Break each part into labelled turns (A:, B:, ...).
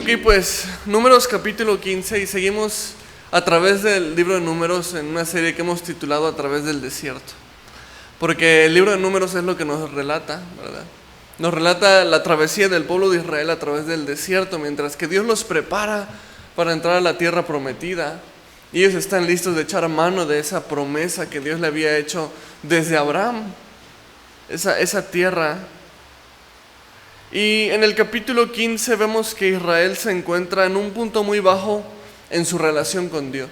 A: Ok, pues Números capítulo 15 y seguimos a través del libro de Números en una serie que hemos titulado A través del desierto. Porque el libro de Números es lo que nos relata, ¿verdad? Nos relata la travesía del pueblo de Israel a través del desierto, mientras que Dios los prepara para entrar a la tierra prometida. Y ellos están listos de echar mano de esa promesa que Dios le había hecho desde Abraham, esa tierra. Y en el capítulo 15 vemos que Israel se encuentra en un punto muy bajo en su relación con Dios.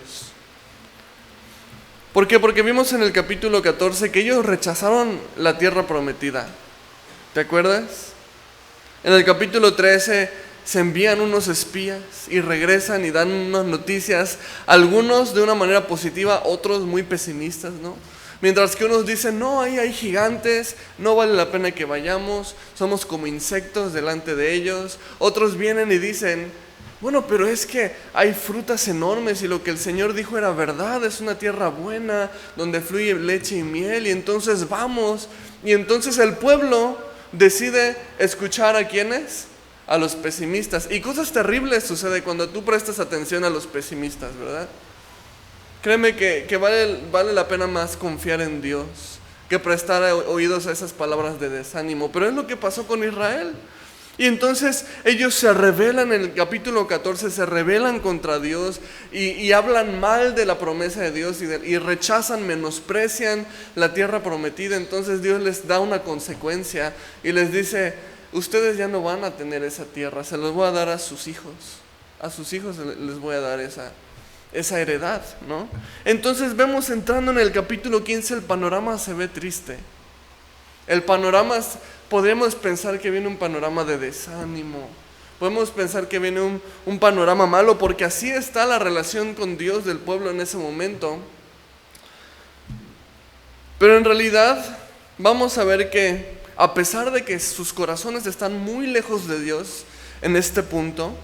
A: ¿Por qué? Porque vimos en el capítulo 14 que ellos rechazaron la tierra prometida. ¿Te acuerdas? En el capítulo 13 se envían unos espías y regresan y dan unas noticias, algunos de una manera positiva, otros muy pesimistas, ¿no? Mientras que unos dicen, no, ahí hay gigantes, no vale la pena que vayamos, somos como insectos delante de ellos. Otros vienen y dicen, bueno, pero es que hay frutas enormes y lo que el Señor dijo era verdad, es una tierra buena, donde fluye leche y miel, y entonces vamos. Y entonces el pueblo decide escuchar ¿a quiénes? A los pesimistas. Y cosas terribles suceden cuando tú prestas atención a los pesimistas, ¿verdad? Créeme que vale la pena más confiar en Dios que prestar oídos a esas palabras de desánimo. Pero es lo que pasó con Israel. Y entonces ellos se rebelan en el capítulo 14, se rebelan contra Dios y hablan mal de la promesa de Dios y rechazan, menosprecian la tierra prometida. Entonces Dios les da una consecuencia y les dice, ustedes ya no van a tener esa tierra, se los voy a dar a sus hijos. A sus hijos les voy a dar esa heredad, ¿no? Entonces vemos entrando en el capítulo 15, el panorama se ve triste. El panorama, podemos pensar que viene un panorama de desánimo. Podemos pensar que viene un panorama malo, porque así está la relación con Dios del pueblo en ese momento. Pero en realidad vamos a ver que a pesar de que sus corazones están muy lejos de Dios en este punto,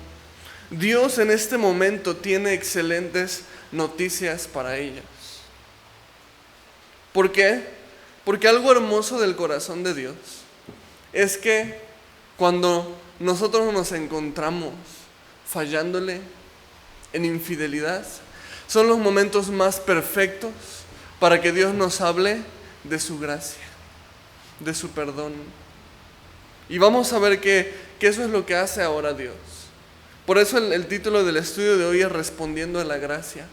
A: Dios en este momento tiene excelentes noticias para ellos. ¿Por qué? Porque algo hermoso del corazón de Dios es que cuando nosotros nos encontramos fallándole en infidelidad, son los momentos más perfectos para que Dios nos hable de su gracia, de su perdón. Y vamos a ver que eso es lo que hace ahora Dios. Por eso el título del estudio de hoy es Respondiendo a la Gracia.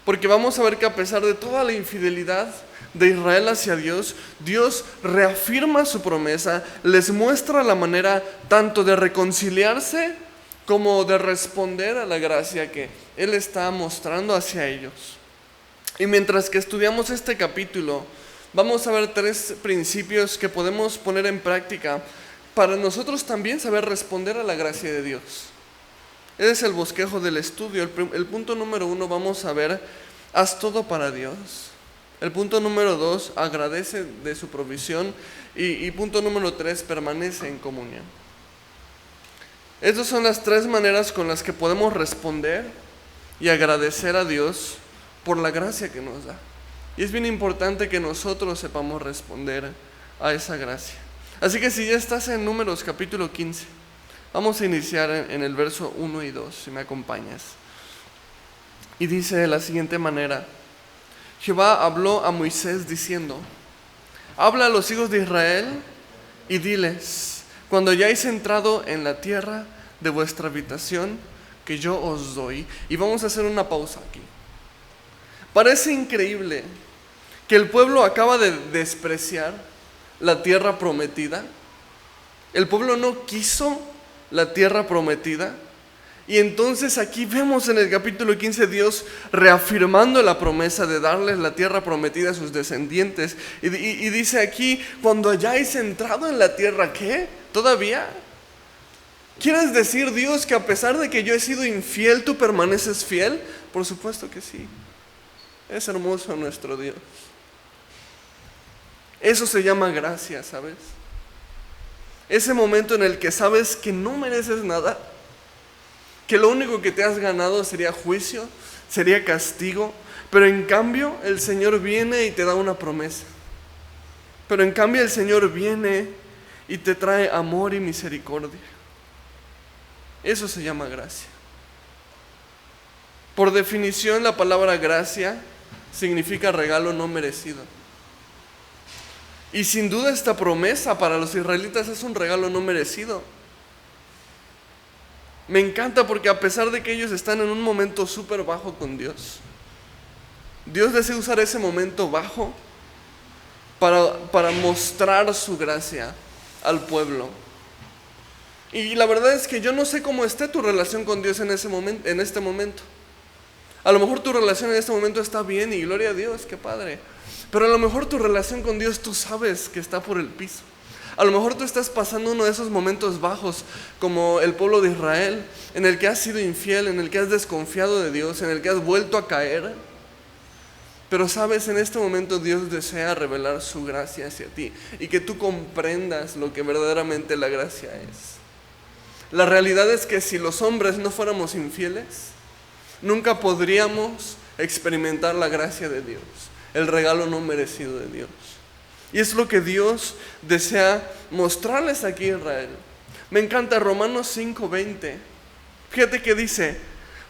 A: Porque vamos a ver que a pesar de toda la infidelidad de Israel hacia Dios, Dios reafirma su promesa, les muestra la manera tanto de reconciliarse como de responder a la gracia que Él está mostrando hacia ellos. Y mientras que estudiamos este capítulo, vamos a ver 3 principios que podemos poner en práctica para nosotros también saber responder a la gracia de Dios. Ese es el bosquejo del estudio. El punto número 1 vamos a ver, haz todo para Dios. El punto número 2, agradece de su provisión. Y punto número 3, permanece en comunión. Estas son las 3 maneras con las que podemos responder y agradecer a Dios por la gracia que nos da. Y es bien importante que nosotros sepamos responder a esa gracia. Así que si ya estás en Números capítulo 15, vamos a iniciar en el verso 1 y 2, si me acompañas. Y dice de la siguiente manera: Jehová habló a Moisés diciendo, habla a los hijos de Israel y diles, cuando hayáis entrado en la tierra de vuestra habitación que yo os doy. Y vamos a hacer una pausa aquí. Parece increíble que el pueblo acaba de despreciar la tierra prometida. El pueblo no quiso la tierra prometida. Y entonces aquí vemos en el capítulo 15 Dios reafirmando la promesa de darles la tierra prometida a sus descendientes. Y dice aquí, cuando hayáis entrado en la tierra, ¿qué? ¿Todavía? ¿Quieres decir, Dios, que a pesar de que yo he sido infiel, tú permaneces fiel? Por supuesto que sí. Es hermoso nuestro Dios. Eso se llama gracia, ¿sabes? Ese momento en el que sabes que no mereces nada, que lo único que te has ganado sería juicio, sería castigo, pero en cambio el Señor viene y te da una promesa. Pero en cambio el Señor viene y te trae amor y misericordia. Eso se llama gracia. Por definición, la palabra gracia significa regalo no merecido. Y sin duda esta promesa para los israelitas es un regalo no merecido. Me encanta porque a pesar de que ellos están en un momento súper bajo con Dios, Dios desea usar ese momento bajo para mostrar su gracia al pueblo. Y la verdad es que yo no sé cómo esté tu relación con Dios en este momento. A lo mejor tu relación en este momento está bien y gloria a Dios, qué padre. Pero a lo mejor tu relación con Dios tú sabes que está por el piso. A lo mejor tú estás pasando uno de esos momentos bajos como el pueblo de Israel, en el que has sido infiel, en el que has desconfiado de Dios, en el que has vuelto a caer. Pero sabes, en este momento Dios desea revelar su gracia hacia ti y que tú comprendas lo que verdaderamente la gracia es. La realidad es que si los hombres no fuéramos infieles, nunca podríamos experimentar la gracia de Dios, el regalo no merecido de Dios. Y es lo que Dios desea mostrarles aquí a Israel. Me encanta Romanos 5:20. Fíjate que dice,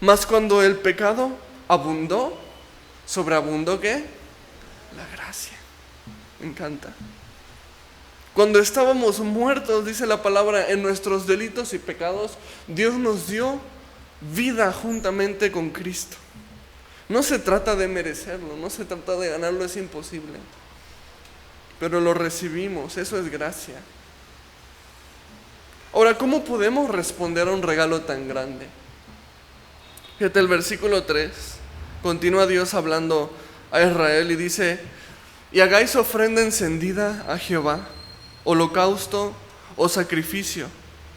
A: mas cuando el pecado abundó, sobreabundó ¿qué? La gracia. Me encanta. Cuando estábamos muertos, dice la palabra, en nuestros delitos y pecados, Dios nos dio vida juntamente con Cristo. No se trata de merecerlo, no se trata de ganarlo, es imposible. Pero lo recibimos, eso es gracia. Ahora, ¿cómo podemos responder a un regalo tan grande? Fíjate el versículo 3, continúa Dios hablando a Israel y dice, y hagáis ofrenda encendida a Jehová, holocausto o sacrificio,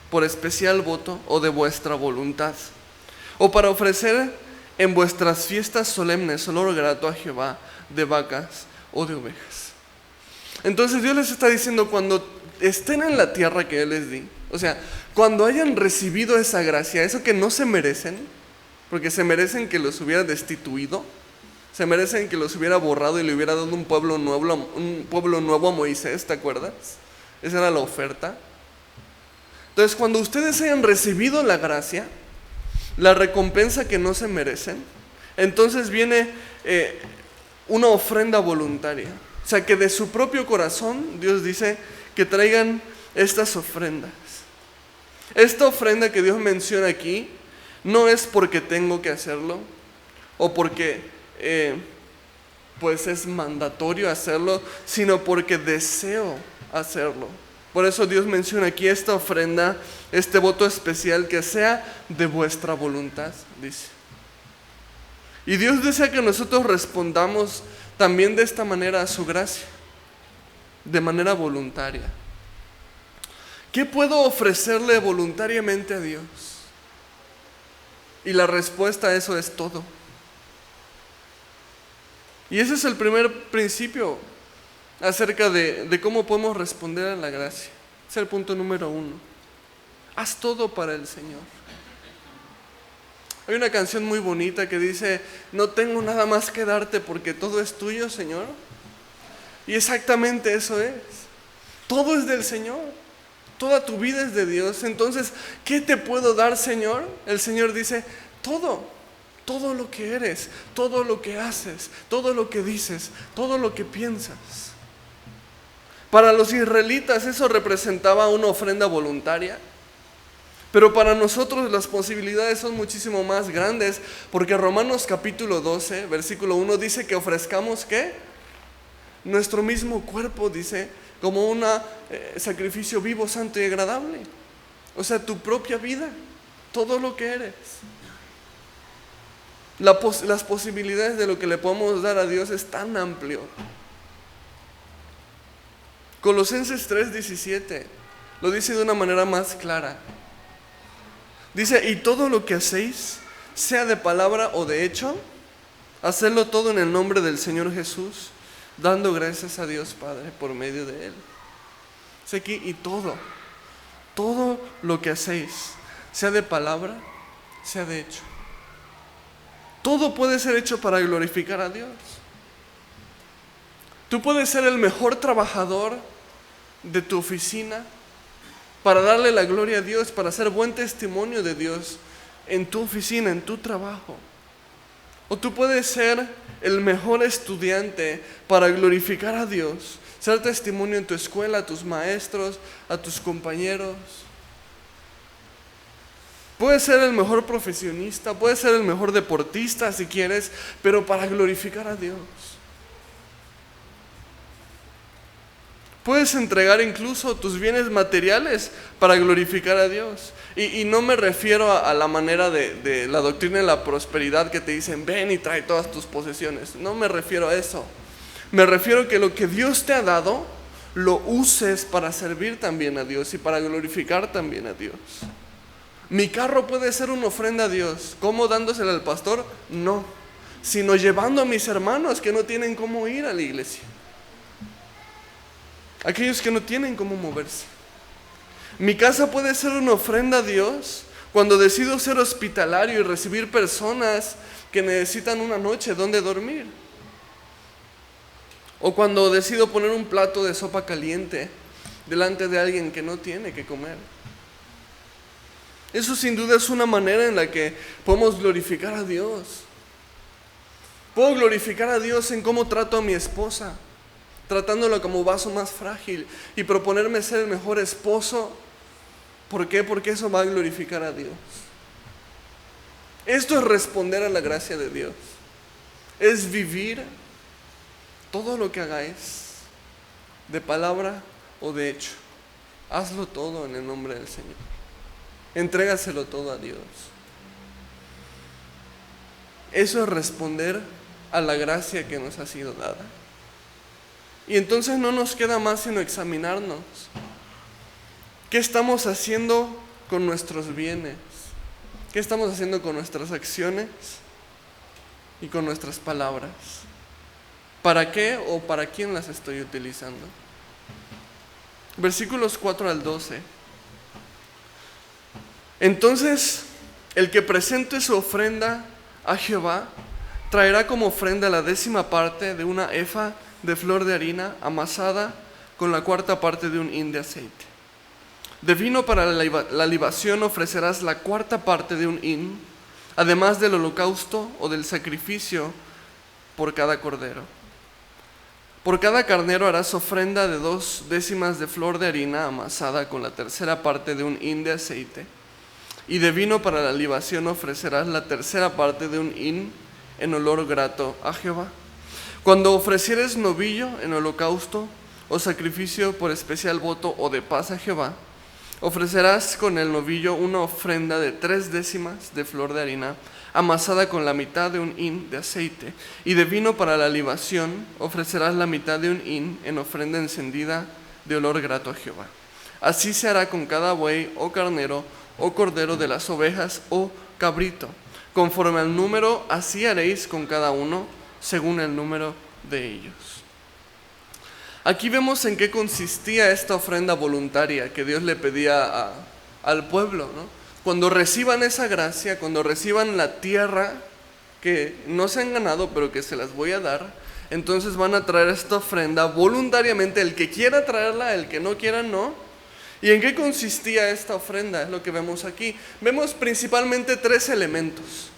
A: por especial voto o de vuestra voluntad, o para ofrecer en vuestras fiestas solemnes olor grato a Jehová, de vacas o de ovejas. Entonces Dios les está diciendo, cuando estén en la tierra que Él les di, o sea, cuando hayan recibido esa gracia, eso que no se merecen, porque se merecen que los hubiera destituido, se merecen que los hubiera borrado y le hubiera dado un pueblo nuevo a Moisés, ¿te acuerdas? Esa era la oferta. Entonces, cuando ustedes hayan recibido la gracia, la recompensa que no se merecen, entonces viene una ofrenda voluntaria. O sea, que de su propio corazón, Dios dice que traigan estas ofrendas. Esta ofrenda que Dios menciona aquí, no es porque tengo que hacerlo, o porque pues es mandatorio hacerlo, sino porque deseo hacerlo. Por eso Dios menciona aquí esta ofrenda, este voto especial, que sea de vuestra voluntad, dice. Y Dios desea que nosotros respondamos también de esta manera a su gracia, de manera voluntaria. ¿Qué puedo ofrecerle voluntariamente a Dios? Y la respuesta a eso es todo. Y ese es el primer principio acerca de cómo podemos responder a la gracia. Es el punto número 1. Haz todo para el Señor. Hay una canción muy bonita que dice, no tengo nada más que darte porque todo es tuyo, Señor. Y exactamente eso es. Todo es del Señor. Toda tu vida es de Dios. Entonces, ¿qué te puedo dar, Señor? El Señor dice, todo. Todo lo que eres, todo lo que haces, todo lo que dices, todo lo que piensas. Para los israelitas eso representaba una ofrenda voluntaria. Pero para nosotros las posibilidades son muchísimo más grandes, porque Romanos capítulo 12, versículo 1 dice que ofrezcamos ¿qué? Nuestro mismo cuerpo, dice, como un sacrificio vivo, santo y agradable. O sea, tu propia vida, todo lo que eres. Las posibilidades de lo que le podemos dar a Dios es tan amplio. Colosenses 3:17 lo dice de una manera más clara. Dice, y todo lo que hacéis, sea de palabra o de hecho, hacedlo todo en el nombre del Señor Jesús, dando gracias a Dios Padre por medio de Él. Dice aquí, y todo lo que hacéis, sea de palabra, sea de hecho. Todo puede ser hecho para glorificar a Dios. Tú puedes ser el mejor trabajador de tu oficina, para darle la gloria a Dios, para ser buen testimonio de Dios en tu oficina, en tu trabajo. O tú puedes ser el mejor estudiante para glorificar a Dios, ser testimonio en tu escuela, a tus maestros, a tus compañeros. Puedes ser el mejor profesionista, puedes ser el mejor deportista si quieres, pero para glorificar a Dios. Puedes entregar incluso tus bienes materiales para glorificar a Dios. Y no me refiero a la manera de la doctrina de la prosperidad que te dicen, ven y trae todas tus posesiones. No me refiero a eso. Me refiero a que lo que Dios te ha dado, lo uses para servir también a Dios y para glorificar también a Dios. Mi carro puede ser una ofrenda a Dios. ¿Cómo? ¿Dándosela al pastor? No. Sino llevando a mis hermanos que no tienen cómo ir a la iglesia. Aquellos que no tienen cómo moverse. Mi casa puede ser una ofrenda a Dios cuando decido ser hospitalario y recibir personas que necesitan una noche donde dormir. O cuando decido poner un plato de sopa caliente delante de alguien que no tiene que comer. Eso sin duda es una manera en la que podemos glorificar a Dios. Puedo glorificar a Dios en cómo trato a mi esposa, tratándola como vaso más frágil y proponerme ser el mejor esposo. ¿Por qué? Porque eso va a glorificar a Dios. Esto es responder a la gracia de Dios. Es vivir todo lo que hagáis, de palabra o de hecho. Hazlo todo en el nombre del Señor. Entrégaselo todo a Dios. Eso es responder a la gracia que nos ha sido dada. Y entonces no nos queda más sino examinarnos. ¿Qué estamos haciendo con nuestros bienes? ¿Qué estamos haciendo con nuestras acciones y con nuestras palabras? ¿Para qué o para quién las estoy utilizando? Versículos 4 al 12. Entonces, el que presente su ofrenda a Jehová traerá como ofrenda la 10ª parte de una efa de flor de harina amasada con la 4ª parte de un hin de aceite. De vino para la libación ofrecerás la 4ª parte de un hin, además del holocausto o del sacrificio por cada cordero. Por cada carnero harás ofrenda de 2 décimas de flor de harina amasada con la 3ª parte de un hin de aceite. Y de vino para la libación ofrecerás la 3ª parte de un hin en olor grato a Jehová. Cuando ofrecieres novillo en holocausto o sacrificio por especial voto o de paz a Jehová, ofrecerás con el novillo una ofrenda de 3 décimas de flor de harina amasada con la mitad de un hin de aceite. Y de vino para la libación ofrecerás la mitad de un hin en ofrenda encendida de olor grato a Jehová. Así se hará con cada buey o carnero o cordero de las ovejas o cabrito. Conforme al número, así haréis con cada uno, según el número de ellos. Aquí vemos en qué consistía esta ofrenda voluntaria que Dios le pedía al pueblo, ¿no? Cuando reciban esa gracia, cuando reciban la tierra que no se han ganado, pero que se las voy a dar, entonces van a traer esta ofrenda voluntariamente, el que quiera traerla, el que no quiera no. ¿Y en qué consistía esta ofrenda? Es lo que vemos aquí. Vemos principalmente 3 elementos.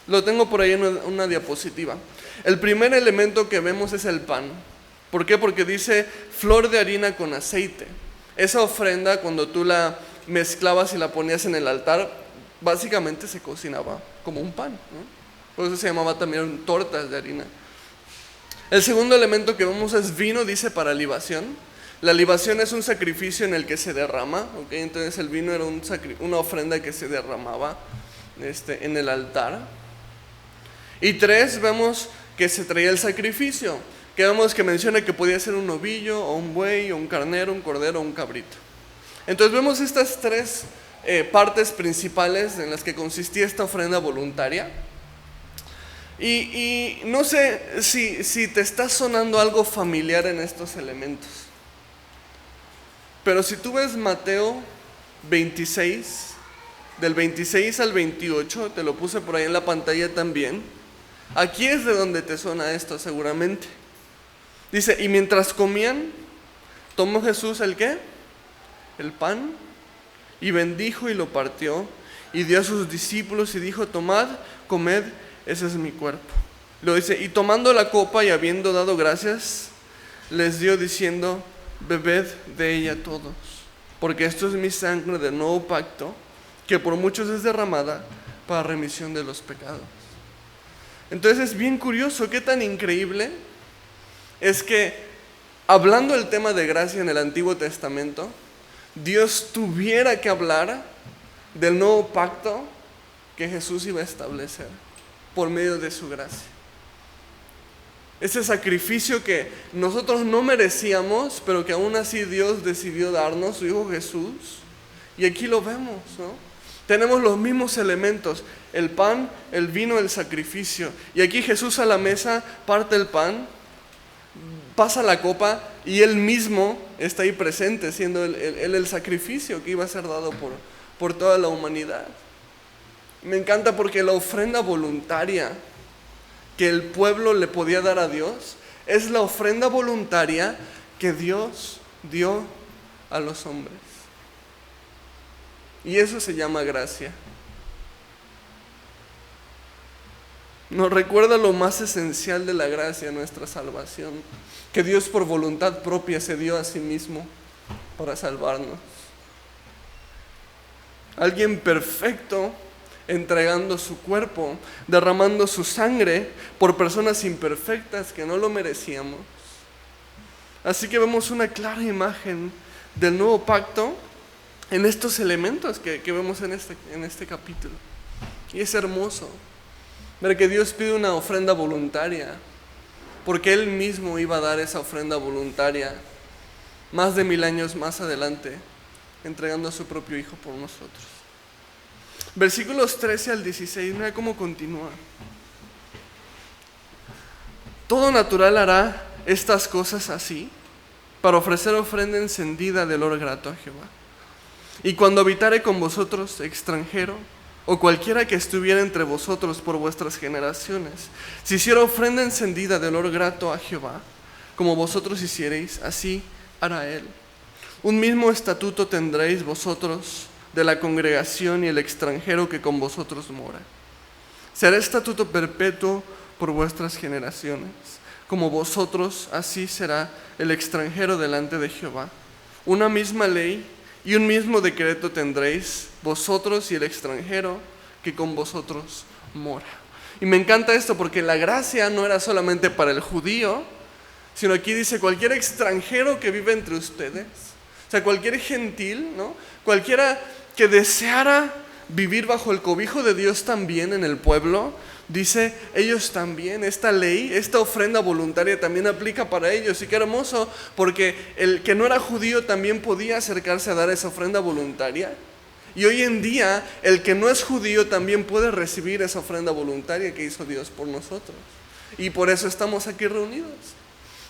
A: Lo tengo por ahí en una diapositiva. El primer elemento que vemos es el pan. ¿Por qué? Porque dice flor de harina con aceite. Esa ofrenda, cuando tú la mezclabas y la ponías en el altar, básicamente se cocinaba como un pan, ¿no? Por eso se llamaba también tortas de harina. El segundo elemento que vemos es vino, dice para libación. La libación es un sacrificio en el que se derrama, ¿okay? Entonces el vino era una ofrenda que se derramaba en el altar. Y 3, vemos que se traía el sacrificio, que vemos que menciona que podía ser un novillo, o un buey, o un carnero, un cordero, o un cabrito. Entonces vemos estas 3 partes principales en las que consistía esta ofrenda voluntaria. Y no sé si te está sonando algo familiar en estos elementos. Pero si tú ves Mateo 26, del 26 al 28, te lo puse por ahí en la pantalla también. Aquí es de donde te suena esto seguramente. Dice, y mientras comían, tomó Jesús ¿el qué? El pan, y bendijo y lo partió, y dio a sus discípulos y dijo: tomad, comed, ese es mi cuerpo. Lo dice, y tomando la copa y habiendo dado gracias, les dio diciendo: bebed de ella todos, porque esto es mi sangre del nuevo pacto, que por muchos es derramada para remisión de los pecados. Entonces es bien curioso, qué tan increíble es que, hablando del tema de gracia en el Antiguo Testamento, Dios tuviera que hablar del nuevo pacto que Jesús iba a establecer por medio de su gracia. Ese sacrificio que nosotros no merecíamos, pero que aún así Dios decidió darnos, su Hijo Jesús. Y aquí lo vemos, ¿no? Tenemos los mismos elementos: el pan, el vino, el sacrificio. Y aquí Jesús a la mesa parte el pan, pasa la copa, y Él mismo está ahí presente, siendo Él el sacrificio que iba a ser dado por toda la humanidad. Me encanta porque la ofrenda voluntaria que el pueblo le podía dar a Dios es la ofrenda voluntaria que Dios dio a los hombres. Y eso se llama gracia. Nos recuerda lo más esencial de la gracia, nuestra salvación, que Dios por voluntad propia se dio a sí mismo para salvarnos. Alguien perfecto entregando su cuerpo, derramando su sangre por personas imperfectas que no lo merecíamos. Así que vemos una clara imagen del nuevo pacto en estos elementos que vemos en este capítulo. Y es hermoso ver que Dios pide una ofrenda voluntaria, porque Él mismo iba a dar esa ofrenda voluntaria más de 1000 años más adelante, entregando a su propio Hijo por nosotros. Versículos 13 al 16, mira cómo continúa. Todo natural hará estas cosas así, para ofrecer ofrenda encendida de olor grato a Jehová. Y cuando habitare con vosotros extranjero, o cualquiera que estuviera entre vosotros por vuestras generaciones, si hiciera ofrenda encendida de olor grato a Jehová, como vosotros hiciereis, así hará Él. Un mismo estatuto tendréis vosotros de la congregación y el extranjero que con vosotros mora. Será estatuto perpetuo por vuestras generaciones. Como vosotros, así será el extranjero delante de Jehová. Una misma ley y un mismo decreto tendréis vosotros y el extranjero que con vosotros mora. Y me encanta esto porque la gracia no era solamente para el judío, sino aquí dice cualquier extranjero que vive entre ustedes. O sea, cualquier gentil, ¿no? Cualquiera que deseara vivir bajo el cobijo de Dios también en el pueblo, dice, ellos también, esta ley, esta ofrenda voluntaria también aplica para ellos. Y qué hermoso, porque el que no era judío también podía acercarse a dar esa ofrenda voluntaria. Y hoy en día, el que no es judío también puede recibir esa ofrenda voluntaria que hizo Dios por nosotros. Y por eso estamos aquí reunidos,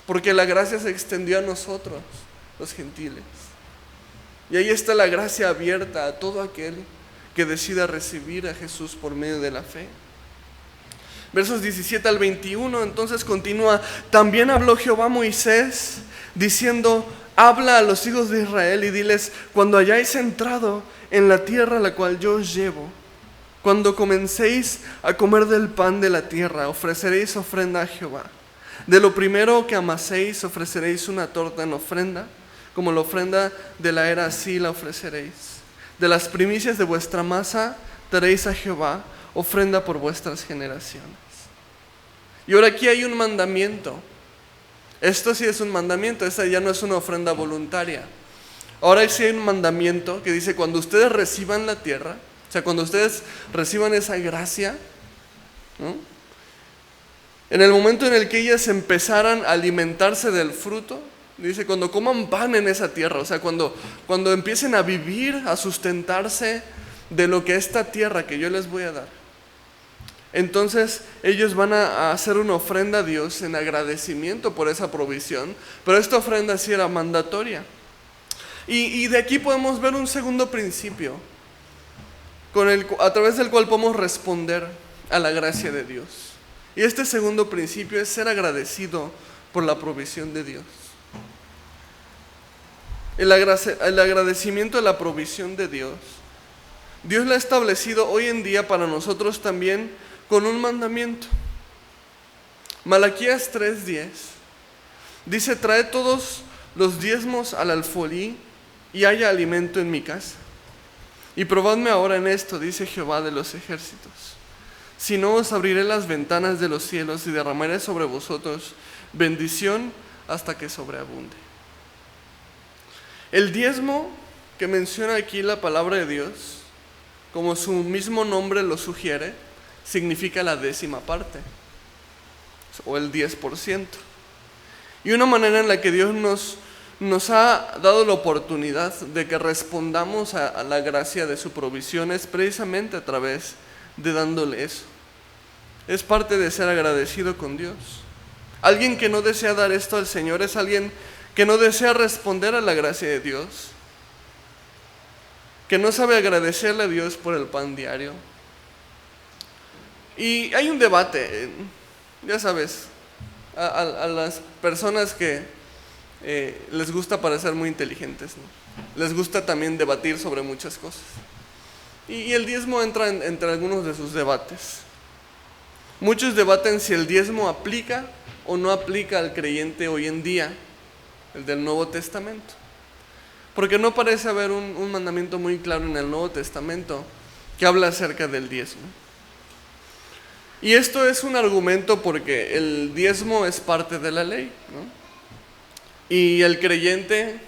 A: porque la gracia se extendió a nosotros, los gentiles. Y ahí está la gracia abierta a todo aquel que decida recibir a Jesús por medio de la fe. Versos 17 al 21, entonces continúa: también habló Jehová a Moisés, diciendo: habla a los hijos de Israel y diles: cuando hayáis entrado en la tierra a la cual yo os llevo, cuando comencéis a comer del pan de la tierra, ofreceréis ofrenda a Jehová. De lo primero que amaséis ofreceréis una torta en ofrenda, como la ofrenda de la era así la ofreceréis. De las primicias de vuestra masa daréis a Jehová ofrenda por vuestras generaciones. Y ahora aquí hay un mandamiento. Esto sí es un mandamiento, esta ya no es una ofrenda voluntaria. Ahora sí hay un mandamiento que dice: cuando ustedes reciban la tierra, o sea, cuando ustedes reciban esa gracia, ¿no? En el momento en el que ellas empezaran a alimentarse del fruto, dice, cuando coman pan en esa tierra, o sea, cuando empiecen a vivir, a sustentarse de lo que esta tierra que yo les voy a dar, entonces ellos van a hacer una ofrenda a Dios en agradecimiento por esa provisión, pero esta ofrenda sí era mandatoria. Y de aquí podemos ver un segundo principio, a través del cual podemos responder a la gracia de Dios. Y este segundo principio es ser agradecido por la provisión de Dios. el agradecimiento a la provisión de Dios, Dios la ha establecido hoy en día para nosotros también con un mandamiento. Malaquías 3:10 dice: traed todos los diezmos al alfolí y haya alimento en mi casa. Y probadme ahora en esto, dice Jehová de los ejércitos, si no os abriré las ventanas de los cielos y derramaré sobre vosotros bendición hasta que sobreabunde. El diezmo que menciona aquí la palabra de Dios, como su mismo nombre lo sugiere, significa la 10ª parte, o el 10%. Y una manera en la que Dios nos ha dado la oportunidad de que respondamos a la gracia de su provisión es precisamente a través de dándole eso. Es parte de ser agradecido con Dios. Alguien que no desea dar esto al Señor es alguien que no desea responder a la gracia de Dios, que no sabe agradecerle a Dios por el pan diario. Y hay un debate, ya sabes, a las personas que les gusta parecer muy inteligentes, ¿no? Les gusta también debatir sobre muchas cosas. Y el diezmo entra entre algunos de sus debates. Muchos debaten si el diezmo aplica o no aplica al creyente hoy en día, el del Nuevo Testamento. Porque no parece haber un mandamiento muy claro en el Nuevo Testamento que habla acerca del diezmo. Y esto es un argumento porque el diezmo es parte de la ley, ¿no? Y el creyente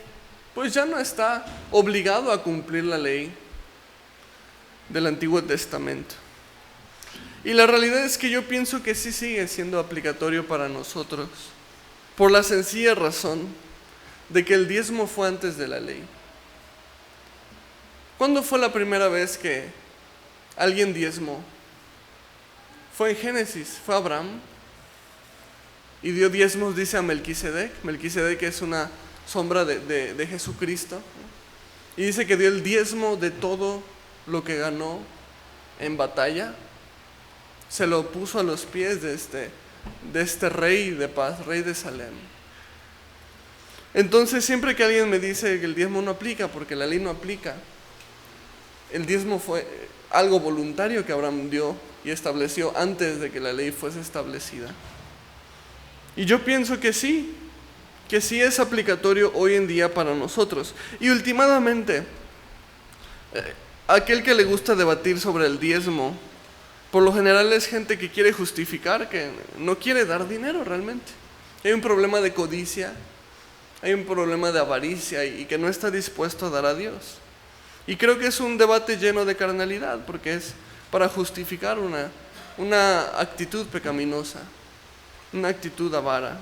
A: pues ya no está obligado a cumplir la ley del Antiguo Testamento. Y la realidad es que yo pienso que sí sigue siendo aplicatorio para nosotros, por la sencilla razón de que el diezmo fue antes de la ley. ¿Cuándo fue la primera vez que alguien diezmó? Fue en Génesis, fue Abraham. Y dio diezmos, dice, a Melquisedec. Melquisedec es una sombra de Jesucristo. Y dice que dio el diezmo de todo lo que ganó en batalla. Se lo puso a los pies de este rey de paz, rey de Salem. Entonces, siempre que alguien me dice que el diezmo no aplica, porque la ley no aplica, el diezmo fue algo voluntario que Abraham dio y estableció antes de que la ley fuese establecida. Y yo pienso que sí es aplicatorio hoy en día para nosotros. Y últimamente, aquel que le gusta debatir sobre el diezmo, por lo general es gente que quiere justificar que no quiere dar dinero realmente. Hay un problema de codicia, hay un problema de avaricia y que no está dispuesto a dar a Dios. Y creo que es un debate lleno de carnalidad, porque es para justificar una actitud pecaminosa, una actitud avara.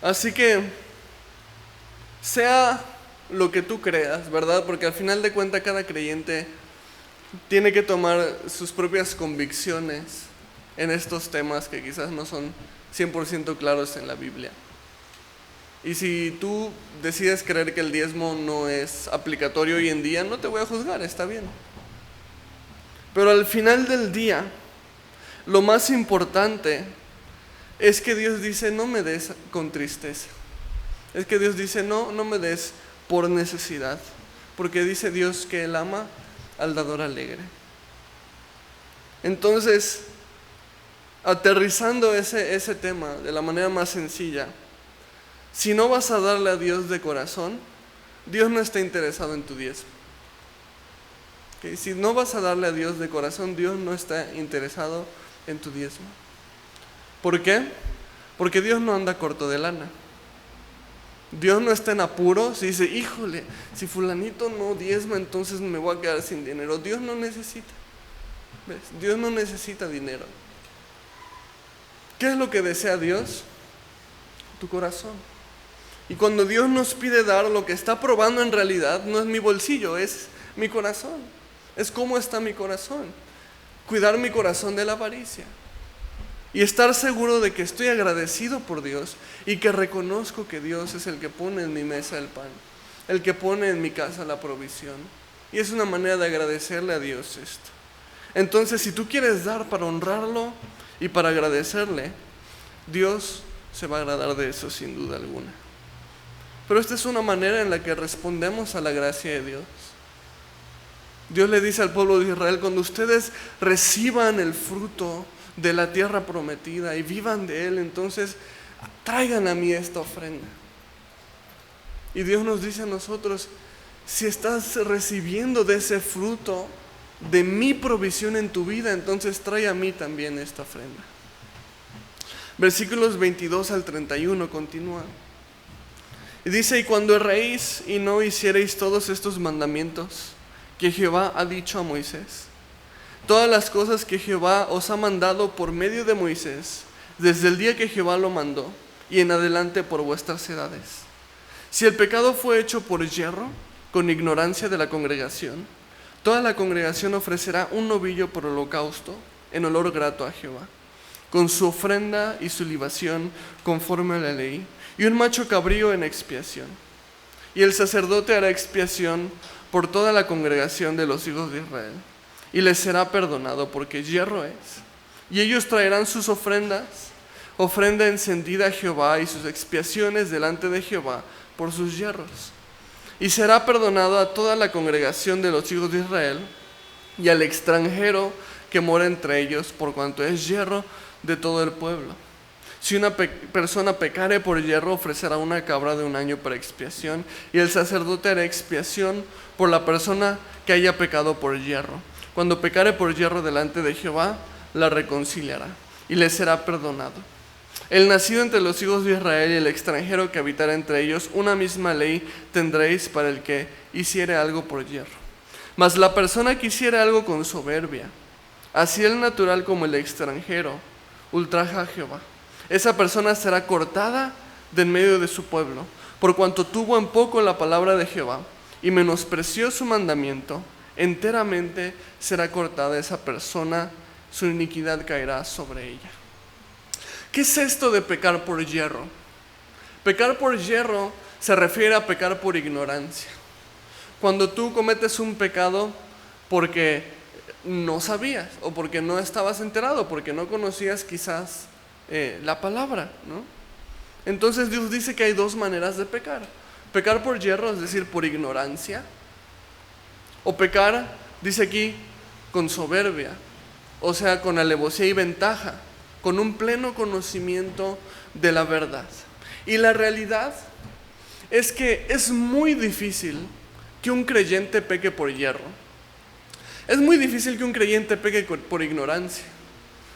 A: Así que, sea lo que tú creas, ¿verdad? Porque al final de cuentas cada creyente tiene que tomar sus propias convicciones en estos temas que quizás no son 100% claros en la Biblia. Y si tú decides creer que el diezmo no es aplicatorio hoy en día, no te voy a juzgar, está bien. Pero al final del día, lo más importante es que Dios dice: no me des con tristeza. Es que Dios dice: no me des por necesidad. Porque dice Dios que Él ama al dador alegre. Entonces, aterrizando ese tema de la manera más sencilla, si no vas a darle a Dios de corazón, Dios no está interesado en tu diezmo. ¿Okay? Si no vas a darle a Dios de corazón, Dios no está interesado en tu diezmo. ¿Por qué? Porque Dios no anda corto de lana. Dios no está en apuros y dice: híjole, si fulanito no diezma, entonces me voy a quedar sin dinero. Dios no necesita. ¿Ves? Dios no necesita dinero. ¿Qué es lo que desea Dios? Tu corazón. Y cuando Dios nos pide dar, lo que está probando en realidad no es mi bolsillo, es mi corazón. Es cómo está mi corazón. Cuidar mi corazón de la avaricia. Y estar seguro de que estoy agradecido por Dios y que reconozco que Dios es el que pone en mi mesa el pan, el que pone en mi casa la provisión. Y es una manera de agradecerle a Dios esto. Entonces, si tú quieres dar para honrarlo y para agradecerle, Dios se va a agradar de eso sin duda alguna. Pero esta es una manera en la que respondemos a la gracia de Dios. Dios le dice al pueblo de Israel: cuando ustedes reciban el fruto de la tierra prometida y vivan de él, entonces traigan a mí esta ofrenda. Y Dios nos dice a nosotros: si estás recibiendo de ese fruto, de mi provisión en tu vida, entonces trae a mí también esta ofrenda. Versículos 22 al 31 continúa. Y dice: y cuando erréis y no hiciereis todos estos mandamientos que Jehová ha dicho a Moisés, todas las cosas que Jehová os ha mandado por medio de Moisés, desde el día que Jehová lo mandó, y en adelante por vuestras edades. Si el pecado fue hecho por yerro, con ignorancia de la congregación, toda la congregación ofrecerá un novillo por holocausto, en olor grato a Jehová, con su ofrenda y su libación conforme a la ley, y un macho cabrío en expiación. Y el sacerdote hará expiación por toda la congregación de los hijos de Israel, y les será perdonado, porque yerro es. Y ellos traerán sus ofrendas, ofrenda encendida a Jehová, y sus expiaciones delante de Jehová por sus yerros. Y será perdonado a toda la congregación de los hijos de Israel, y al extranjero que mora entre ellos, por cuanto es yerro de todo el pueblo. Si una persona pecare por yerro, ofrecerá una cabra de un año para expiación, y el sacerdote hará expiación por la persona que haya pecado por yerro. Cuando pecare por yerro delante de Jehová, la reconciliará, y le será perdonado. El nacido entre los hijos de Israel y el extranjero que habitara entre ellos, una misma ley tendréis para el que hiciere algo por yerro. Mas la persona que hiciere algo con soberbia, así el natural como el extranjero, ultraja a Jehová, esa persona será cortada de en medio de su pueblo, por cuanto tuvo en poco la palabra de Jehová y menospreció su mandamiento. Enteramente será cortada esa persona, su iniquidad caerá sobre ella. ¿Qué es esto de pecar por yerro? Pecar por yerro se refiere a pecar por ignorancia. Cuando tú cometes un pecado porque no sabías, o porque no estabas enterado, porque no conocías quizás la palabra, ¿no? Entonces Dios dice que hay dos maneras de pecar. Pecar por yerro, es decir, por ignorancia, o pecar, dice aquí, con soberbia, o sea, con alevosía y ventaja, con un pleno conocimiento de la verdad. Y la realidad es que es muy difícil que un creyente peque por yerro. Es muy difícil que un creyente peque por ignorancia.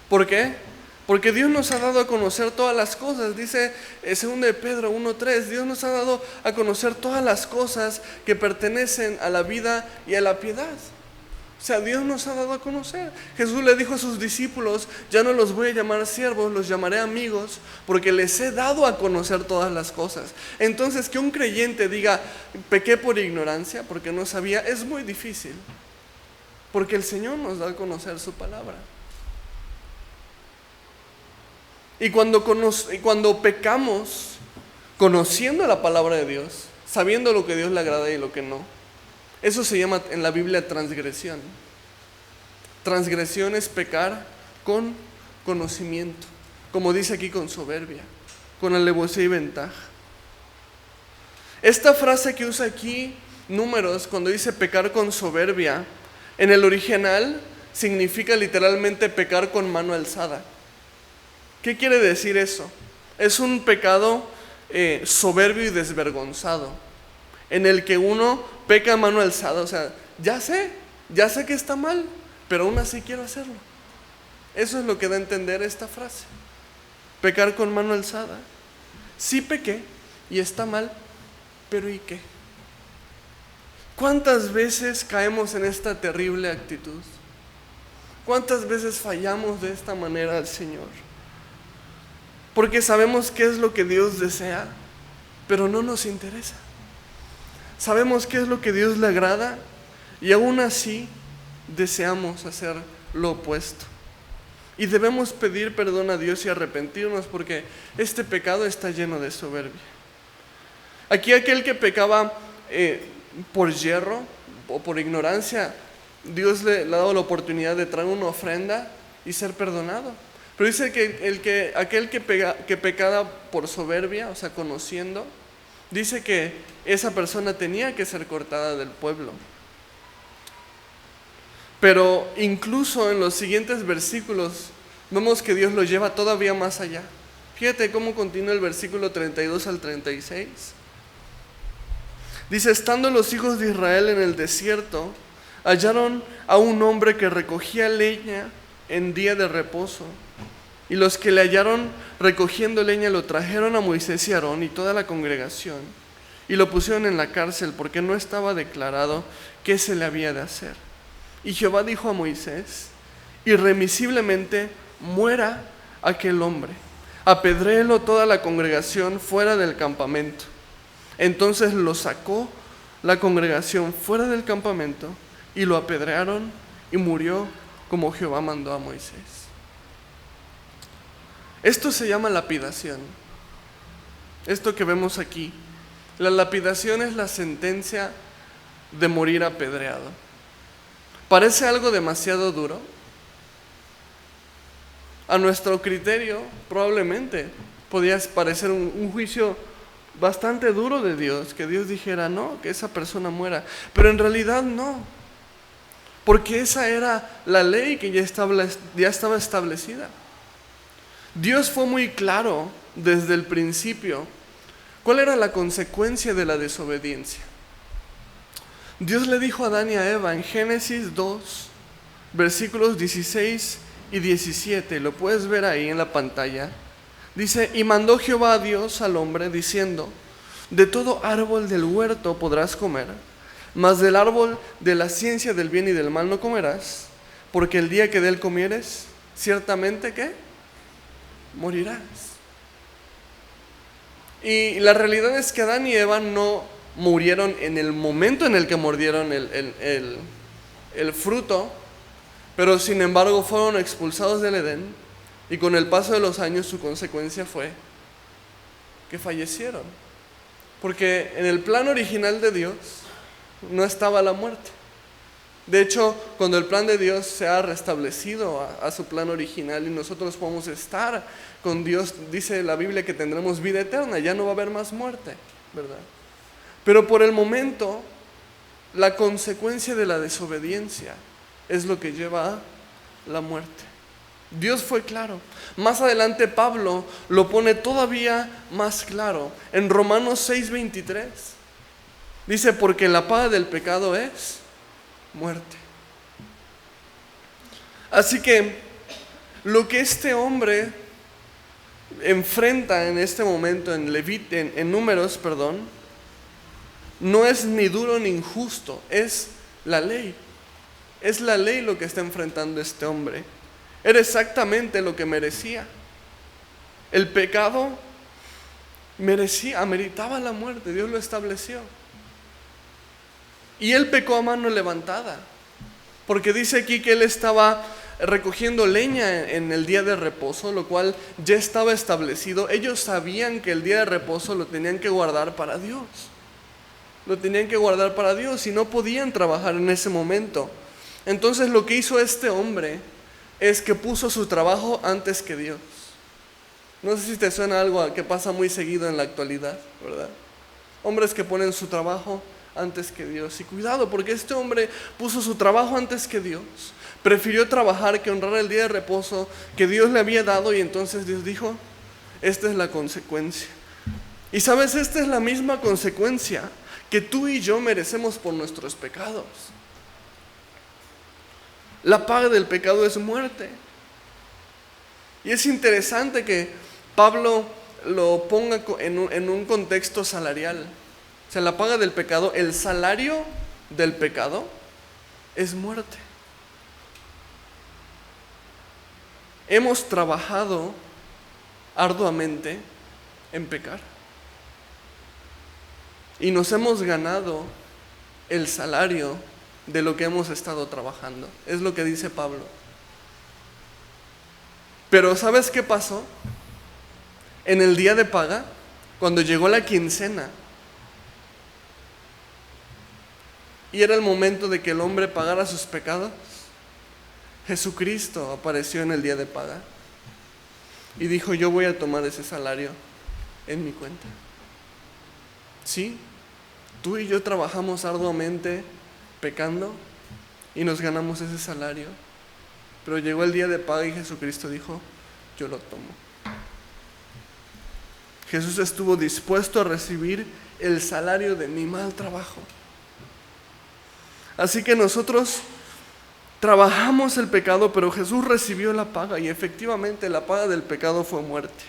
A: ¿Por qué? Porque Dios nos ha dado a conocer todas las cosas. Dice 2 de Pedro 1:3, Dios nos ha dado a conocer todas las cosas que pertenecen a la vida y a la piedad. O sea, Dios nos ha dado a conocer. Jesús le dijo a sus discípulos: ya no los voy a llamar siervos, los llamaré amigos, porque les he dado a conocer todas las cosas. Entonces, que un creyente diga: pequé por ignorancia, porque no sabía, es muy difícil, porque el Señor nos da a conocer su palabra. Y cuando pecamos conociendo la palabra de Dios, sabiendo lo que Dios le agrada y lo que no, eso se llama en la Biblia transgresión. Transgresión es pecar con conocimiento, como dice aquí, con soberbia, con alevosía y ventaja. Esta frase que usa aquí Números, cuando dice pecar con soberbia, en el original significa literalmente pecar con mano alzada. ¿Qué quiere decir eso? Es un pecado soberbio y desvergonzado, en el que uno peca a mano alzada. O sea, ya sé que está mal, pero aún así quiero hacerlo. Eso es lo que da a entender esta frase. Pecar con mano alzada. Sí pequé y está mal, pero ¿y qué? ¿Cuántas veces caemos en esta terrible actitud? ¿Cuántas veces fallamos de esta manera al Señor? Porque sabemos qué es lo que Dios desea, pero no nos interesa. Sabemos qué es lo que Dios le agrada y aún así deseamos hacer lo opuesto. Y debemos pedir perdón a Dios y arrepentirnos, porque este pecado está lleno de soberbia. Aquí aquel que pecaba por yerro o por ignorancia, Dios le ha dado la oportunidad de traer una ofrenda y ser perdonado. Pero dice que aquel que pecaba por soberbia, o sea, conociendo, dice que esa persona tenía que ser cortada del pueblo. Pero incluso en los siguientes versículos vemos que Dios lo lleva todavía más allá. Fíjate cómo continúa el versículo 32 al 36. Dice: estando los hijos de Israel en el desierto, hallaron a un hombre que recogía leña en día de reposo. Y los que le hallaron recogiendo leña lo trajeron a Moisés y Aarón y toda la congregación, y lo pusieron en la cárcel porque no estaba declarado qué se le había de hacer. Y Jehová dijo a Moisés: irremisiblemente muera aquel hombre, apedréelo toda la congregación fuera del campamento. Entonces lo sacó la congregación fuera del campamento y lo apedrearon, y murió como Jehová mandó a Moisés. Esto se llama lapidación. Esto que vemos aquí, la lapidación es la sentencia de morir apedreado. ¿Parece algo demasiado duro? A nuestro criterio, probablemente podía parecer un juicio bastante duro de Dios, que Dios dijera no, que esa persona muera, pero en realidad no, porque esa era la ley que ya estaba establecida. Dios fue muy claro desde el principio cuál era la consecuencia de la desobediencia. Dios le dijo a Adán y a Eva en Génesis 2, versículos 16 y 17, lo puedes ver ahí en la pantalla. Dice: y mandó Jehová a Dios al hombre diciendo: de todo árbol del huerto podrás comer, mas del árbol de la ciencia del bien y del mal no comerás, porque el día que de él comieres, ciertamente ¿qué? Morirás. Y la realidad es que Adán y Eva no murieron en el momento en el que mordieron el fruto, pero sin embargo fueron expulsados del Edén, y con el paso de los años su consecuencia fue que fallecieron, porque en el plan original de Dios no estaba la muerte. De hecho, cuando el plan de Dios se ha restablecido a su plan original y nosotros podemos estar con Dios, dice la Biblia que tendremos vida eterna, ya no va a haber más muerte, ¿verdad? Pero por el momento, la consecuencia de la desobediencia es lo que lleva a la muerte. Dios fue claro. Más adelante Pablo lo pone todavía más claro. En Romanos 6:23 dice: porque la paga del pecado es muerte. Así que lo que este hombre enfrenta en este momento en Números, no es ni duro ni injusto, es la ley. Es la ley lo que está enfrentando este hombre. Era exactamente lo que merecía. El pecado ameritaba la muerte, Dios lo estableció. Y él pecó a mano levantada, porque dice aquí que él estaba recogiendo leña en el día de reposo, lo cual ya estaba establecido. Ellos sabían que el día de reposo lo tenían que guardar para Dios. Lo tenían que guardar para Dios y no podían trabajar en ese momento. Entonces lo que hizo este hombre es que puso su trabajo antes que Dios. No sé si te suena algo que pasa muy seguido en la actualidad, ¿verdad? Hombres que ponen su trabajo antes que Dios. Y cuidado, porque este hombre puso su trabajo antes que Dios. Prefirió trabajar que honrar el día de reposo que Dios le había dado, y entonces Dios dijo: esta es la consecuencia. Y sabes, esta es la misma consecuencia que tú y yo merecemos por nuestros pecados. La paga del pecado es muerte. Y es interesante que Pablo lo ponga en un contexto salarial. O sea, la paga del pecado, el salario del pecado es muerte. Hemos trabajado arduamente en pecar y nos hemos ganado el salario de lo que hemos estado trabajando. Es lo que dice Pablo. Pero ¿sabes qué pasó? En el día de paga, cuando llegó la quincena y era el momento de que el hombre pagara sus pecados, Jesucristo apareció en el día de paga y dijo: yo voy a tomar ese salario en mi cuenta. Sí, tú y yo trabajamos arduamente pecando y nos ganamos ese salario. Pero llegó el día de paga y Jesucristo dijo, yo lo tomo. Jesús estuvo dispuesto a recibir el salario de mi mal trabajo. Así que nosotros trabajamos el pecado, pero Jesús recibió la paga y efectivamente la paga del pecado fue muerte.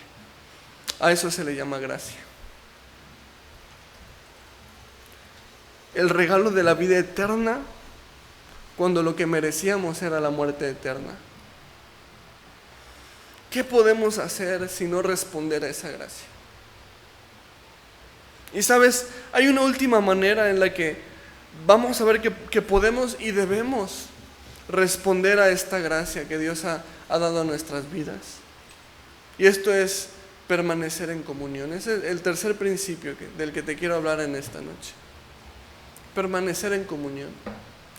A: A eso se le llama gracia. El regalo de la vida eterna cuando lo que merecíamos era la muerte eterna. ¿Qué podemos hacer si no responder a esa gracia? Y sabes, hay una última manera en la que vamos a ver que podemos y debemos responder a esta gracia que Dios ha dado a nuestras vidas. Y esto es permanecer en comunión. Ese es el tercer principio del que te quiero hablar en esta noche. Permanecer en comunión.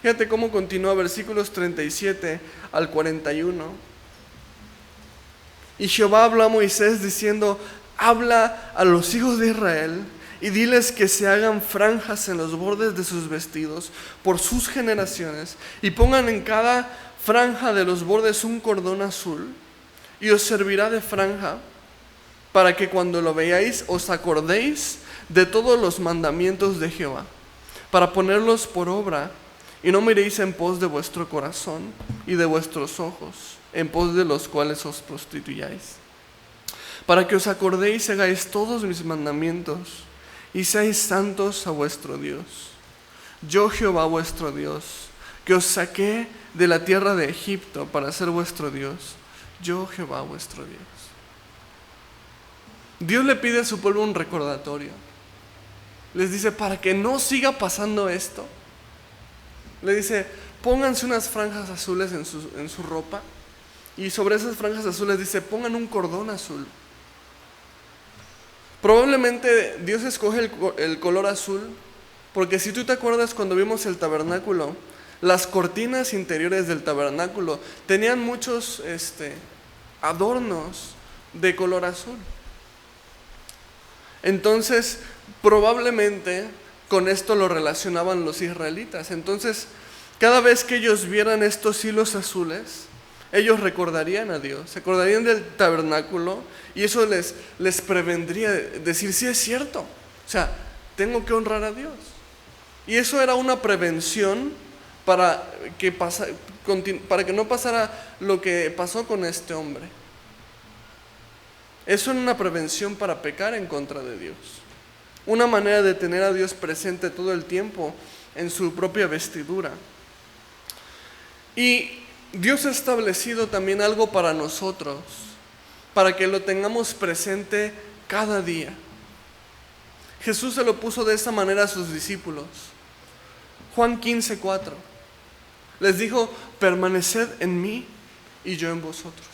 A: Fíjate cómo continúa versículos 37 al 41. Y Jehová habló a Moisés diciendo, habla a los hijos de Israel y diles que se hagan franjas en los bordes de sus vestidos por sus generaciones y pongan en cada franja de los bordes un cordón azul y os servirá de franja para que cuando lo veáis os acordéis de todos los mandamientos de Jehová, para ponerlos por obra y no miréis en pos de vuestro corazón y de vuestros ojos, en pos de los cuales os prostituyáis, para que os acordéis y hagáis todos mis mandamientos y seáis santos a vuestro Dios. Yo Jehová vuestro Dios, que os saqué de la tierra de Egipto para ser vuestro Dios. Yo Jehová vuestro Dios. Dios le pide a su pueblo un recordatorio. Les dice, para que no siga pasando esto, le dice, pónganse unas franjas azules en su ropa, y sobre esas franjas azules dice, pongan un cordón azul. Probablemente Dios escoge el color azul, porque si tú te acuerdas cuando vimos el tabernáculo, las cortinas interiores del tabernáculo tenían muchos adornos de color azul. Entonces, probablemente con esto lo relacionaban los israelitas. Entonces, cada vez que ellos vieran estos hilos azules, ellos recordarían a Dios, se acordarían del tabernáculo y eso les prevendría de decir, sí es cierto, o sea, tengo que honrar a Dios. Y eso era una prevención para que no pasara lo que pasó con este hombre. Eso era una prevención para pecar en contra de Dios. Una manera de tener a Dios presente todo el tiempo en su propia vestidura. Y Dios ha establecido también algo para nosotros, para que lo tengamos presente cada día. Jesús se lo puso de esa manera a sus discípulos. Juan 15:4. Les dijo, permaneced en mí y yo en vosotros.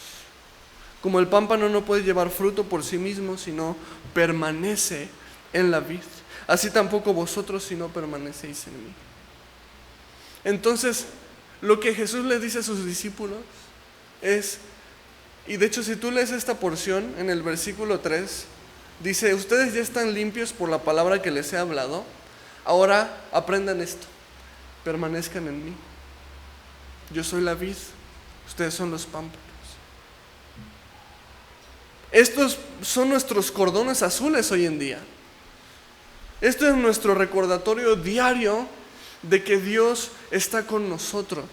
A: Como el pámpano no puede llevar fruto por sí mismo, sino permanece en la vid, así tampoco vosotros si no permanecéis en mí. Entonces, lo que Jesús le dice a sus discípulos es, y de hecho si tú lees esta porción en el versículo 3, dice, ustedes ya están limpios por la palabra que les he hablado, ahora aprendan esto, permanezcan en mí. Yo soy la vid, ustedes son los pámpanos. Estos son nuestros cordones azules hoy en día. Esto es nuestro recordatorio diario de que Dios está con nosotros.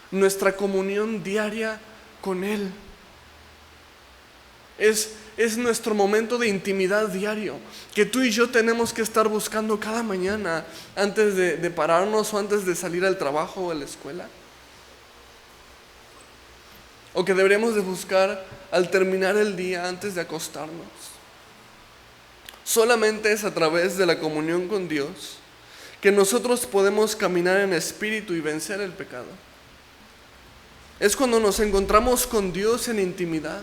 A: Nuestra comunión diaria con Él. Es nuestro momento de intimidad diario, que tú y yo tenemos que estar buscando cada mañana antes de pararnos o antes de salir al trabajo o a la escuela. O que deberíamos de buscar al terminar el día antes de acostarnos. Solamente es a través de la comunión con Dios que nosotros podemos caminar en espíritu y vencer el pecado. Es cuando nos encontramos con Dios en intimidad,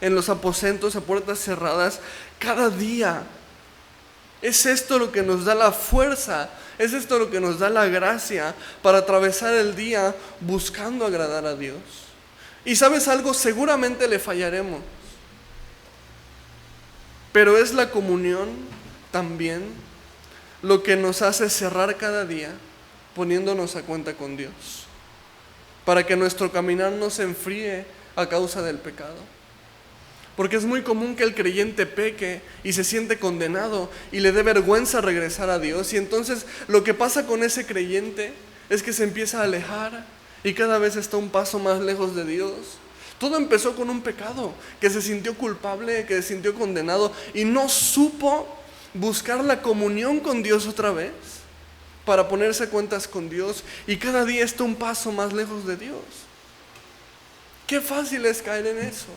A: en los aposentos a puertas cerradas, cada día. Es esto lo que nos da la fuerza, es esto lo que nos da la gracia para atravesar el día buscando agradar a Dios. Y ¿sabes algo? Seguramente le fallaremos. Pero es la comunión también lo que nos hace cerrar cada día poniéndonos a cuenta con Dios, para que nuestro caminar no se enfríe a causa del pecado. Porque es muy común que el creyente peque y se siente condenado y le dé vergüenza regresar a Dios. Y entonces lo que pasa con ese creyente es que se empieza a alejar y cada vez está un paso más lejos de Dios. Todo empezó con un pecado, que se sintió culpable, que se sintió condenado y no supo buscar la comunión con Dios otra vez para ponerse a cuentas con Dios, y cada día está un paso más lejos de Dios. Qué fácil es caer en eso.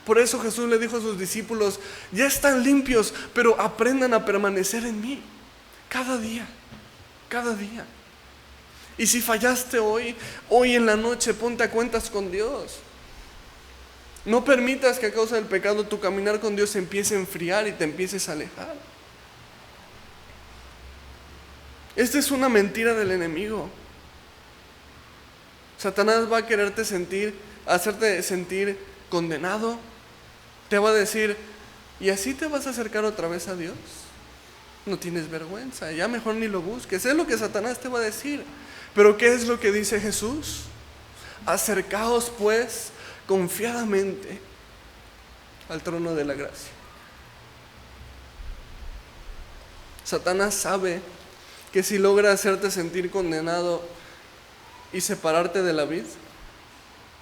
A: Por eso Jesús le dijo a sus discípulos: ya están limpios, pero aprendan a permanecer en mí cada día, cada día. Y si fallaste hoy en la noche, ponte a cuentas con Dios. No permitas que a causa del pecado tu caminar con Dios se empiece a enfriar y te empieces a alejar. Esta es una mentira del enemigo. Satanás va a quererte hacerte sentir condenado. Te va a decir: ¿y así te vas a acercar otra vez a Dios? No tienes vergüenza, ya mejor ni lo busques. Es lo que Satanás te va a decir. Pero ¿qué es lo que dice Jesús? Acercaos pues confiadamente al trono de la gracia. Satanás sabe que si logra hacerte sentir condenado y separarte de la vid,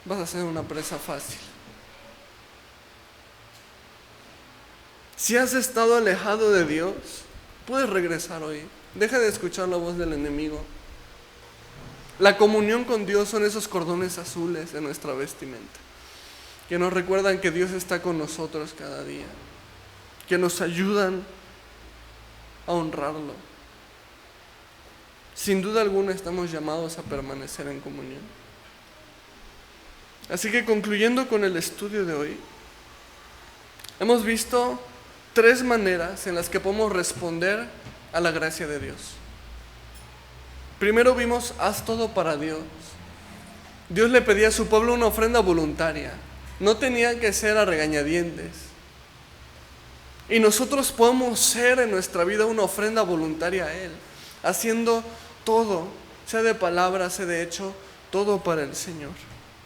A: vas a ser una presa fácil. Si has estado alejado de Dios, puedes regresar hoy. Deja de escuchar la voz del enemigo. La comunión con Dios son esos cordones azules de nuestra vestimenta, que nos recuerdan que Dios está con nosotros cada día, que nos ayudan a honrarlo. Sin duda alguna estamos llamados a permanecer en comunión. Así que, concluyendo con el estudio de hoy, hemos visto 3 maneras en las que podemos responder a la gracia de Dios. Primero vimos: haz todo para Dios. Dios le pedía a su pueblo una ofrenda voluntaria. No tenía que ser a regañadientes. Y nosotros podemos ser en nuestra vida una ofrenda voluntaria a Él, haciendo todo, sea de palabra, sea de hecho, todo para el Señor,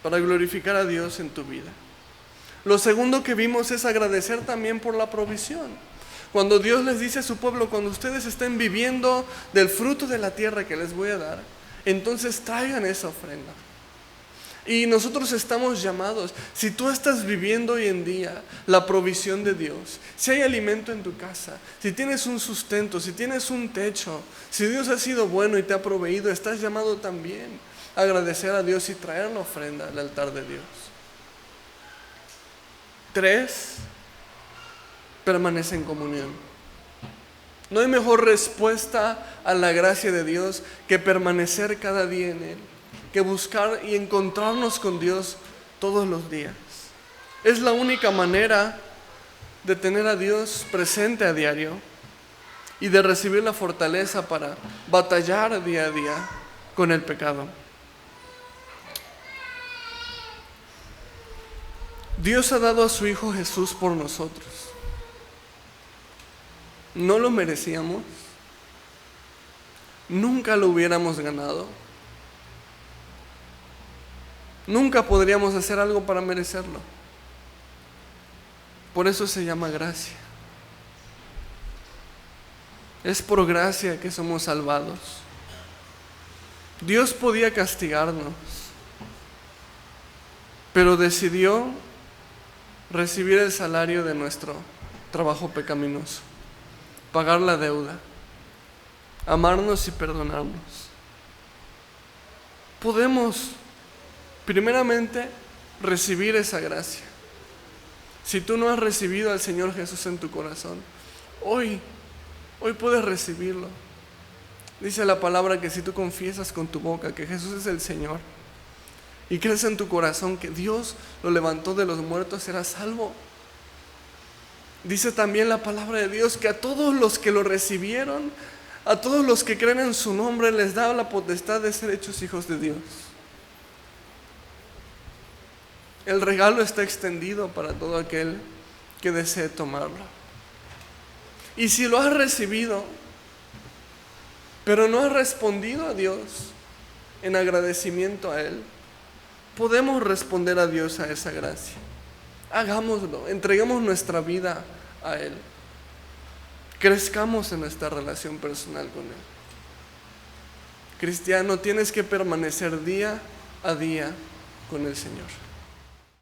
A: para glorificar a Dios en tu vida. Lo segundo que vimos es agradecer también por la provisión. Cuando Dios les dice a su pueblo: cuando ustedes estén viviendo del fruto de la tierra que les voy a dar, entonces traigan esa ofrenda. Y nosotros estamos llamados, si tú estás viviendo hoy en día la provisión de Dios, si hay alimento en tu casa, si tienes un sustento, si tienes un techo, si Dios ha sido bueno y te ha proveído, estás llamado también a agradecer a Dios y traer la ofrenda al altar de Dios. 3, permanece en comunión. No hay mejor respuesta a la gracia de Dios que permanecer cada día en Él, que buscar y encontrarnos con Dios todos los días. Es la única manera de tener a Dios presente a diario y de recibir la fortaleza para batallar día a día con el pecado. Dios ha dado a su Hijo Jesús por nosotros. No lo merecíamos, nunca lo hubiéramos ganado, nunca podríamos hacer algo para merecerlo. Por eso se llama gracia. Es por gracia que somos salvados. Dios podía castigarnos, pero decidió recibir el salario de nuestro trabajo pecaminoso, pagar la deuda, amarnos y perdonarnos. Podemos, primeramente, recibir esa gracia. Si tú no has recibido al Señor Jesús en tu corazón, hoy puedes recibirlo. Dice la palabra que si tú confiesas con tu boca que Jesús es el Señor y crees en tu corazón que Dios lo levantó de los muertos, serás salvo. Dice también la palabra de Dios que a todos los que lo recibieron, a todos los que creen en su nombre, les da la potestad de ser hechos hijos de Dios. El regalo está extendido para todo aquel que desee tomarlo. Y si lo has recibido, pero no has respondido a Dios en agradecimiento a Él, podemos responder a Dios a esa gracia. Hagámoslo, entreguemos nuestra vida a Él. Crezcamos en nuestra relación personal con Él. Cristiano, tienes que permanecer día a día con el Señor.